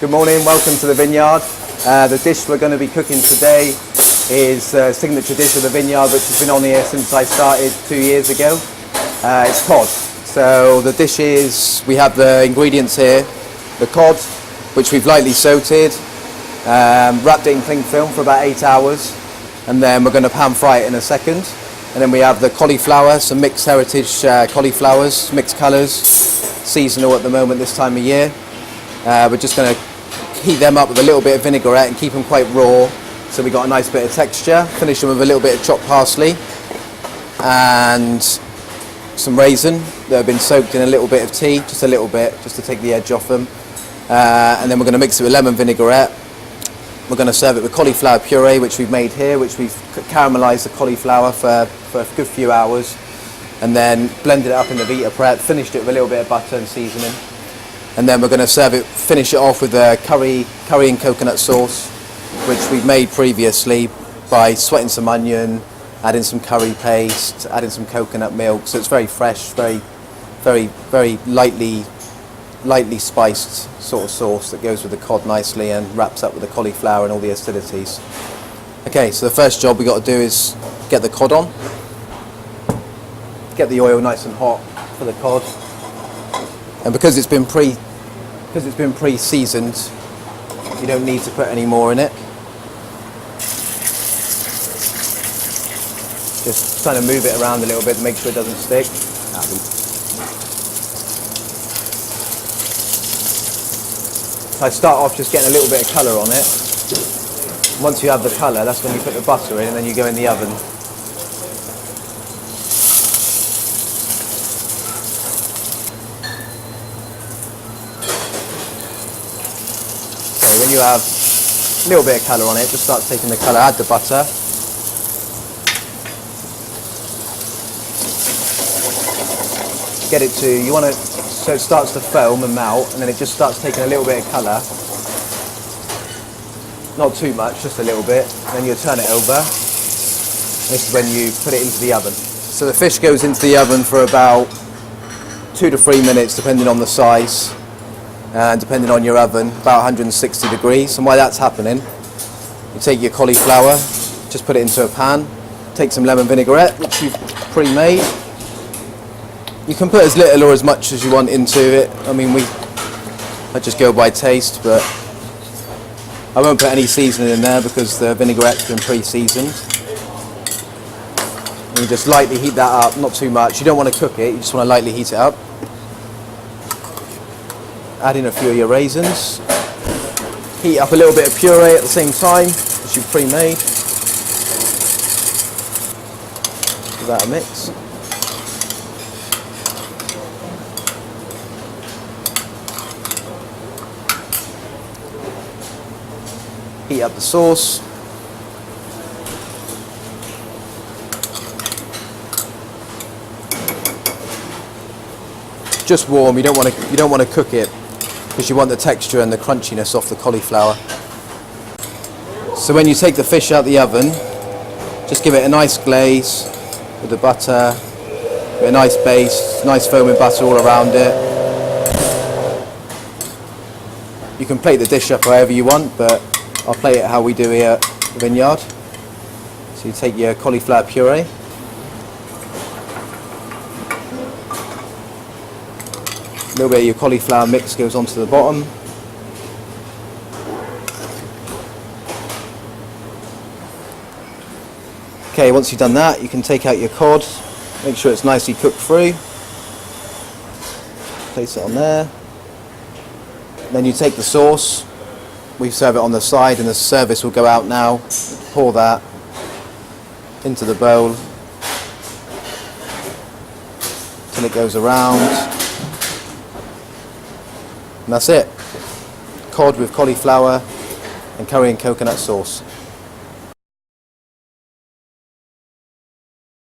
Good morning, welcome to the Vineyard. The dish we're going to be cooking today is a signature dish of the Vineyard, which has been on here since I started 2 years ago. It's cod. So the dish is, we have the ingredients here, the cod, which we've lightly sauteed, wrapped it in cling film for about 8 hours, and then we're going to pan fry it in a second. And then we have the cauliflower, some mixed heritage cauliflowers, mixed colours, seasonal at the moment this time of year. We're just going to heat them up with a little bit of vinaigrette and keep them quite raw, so we got a nice bit of texture. Finish them with a little bit of chopped parsley and some raisin that have been soaked in a little bit of tea, just a little bit, just to take the edge off them. And then we're going to mix it with lemon vinaigrette. We're going to serve it with cauliflower puree, which we've made here, which we've caramelised the cauliflower for a good few hours, and then blended it up in the Vita Prep, finished it with a little bit of butter and seasoning. And then we're going to serve it, finish it off with a curry and coconut sauce, which we've made previously by sweating some onion, adding some curry paste, adding some coconut milk. So it's very fresh, very lightly spiced sort of sauce that goes with the cod nicely and wraps up with the cauliflower and all the acidities. Okay, so the first job we got to do is get the cod on. Get the oil nice and hot for the cod. And because it's been pre-seasoned, you don't need to put any more in it. Just kind of move it around a little bit to make sure it doesn't stick. So I start off just getting a little bit of colour on it. Once you have the colour, that's when you put the butter in, and then you go in the oven. Okay, when you have a little bit of colour on it, just start taking the colour, add the butter. Get it to, you want to, so it starts to foam and melt, and then it just starts taking a little bit of colour. Not too much, just a little bit. Then you turn it over. This is when you put it into the oven. So the fish goes into the oven for about 2 to 3 minutes, depending on the size and depending on your oven, about 160 degrees. And while that's happening, you take your cauliflower, just put it into a pan, take some lemon vinaigrette, which you've pre-made. You can put as little or as much as you want into it. I mean, I just go by taste, but I won't put any seasoning in there because the vinaigrette's been pre-seasoned. And you just lightly heat that up, not too much. You don't want to cook it, you just want to lightly heat it up. Add in a few of your raisins. Heat up a little bit of puree at the same time, which you've pre-made. Give that a mix. Heat up the sauce. Just warm. You don't want to cook it because you want the texture and the crunchiness off the cauliflower. So when you take the fish out the oven, just give it a nice glaze with the butter, with a nice base, nice foaming butter all around it. You can plate the dish up however you want, but I'll plate it how we do here at the Vineyard. So you take your cauliflower puree, a little bit of your cauliflower mix goes onto the bottom. Okay, once you've done that, you can take out your cod, make sure it's nicely cooked through. Place it on there. Then you take the sauce. We serve it on the side, and the service will go out now. Pour that into the bowl till it goes around. And that's it. Cod with cauliflower and curry and coconut sauce.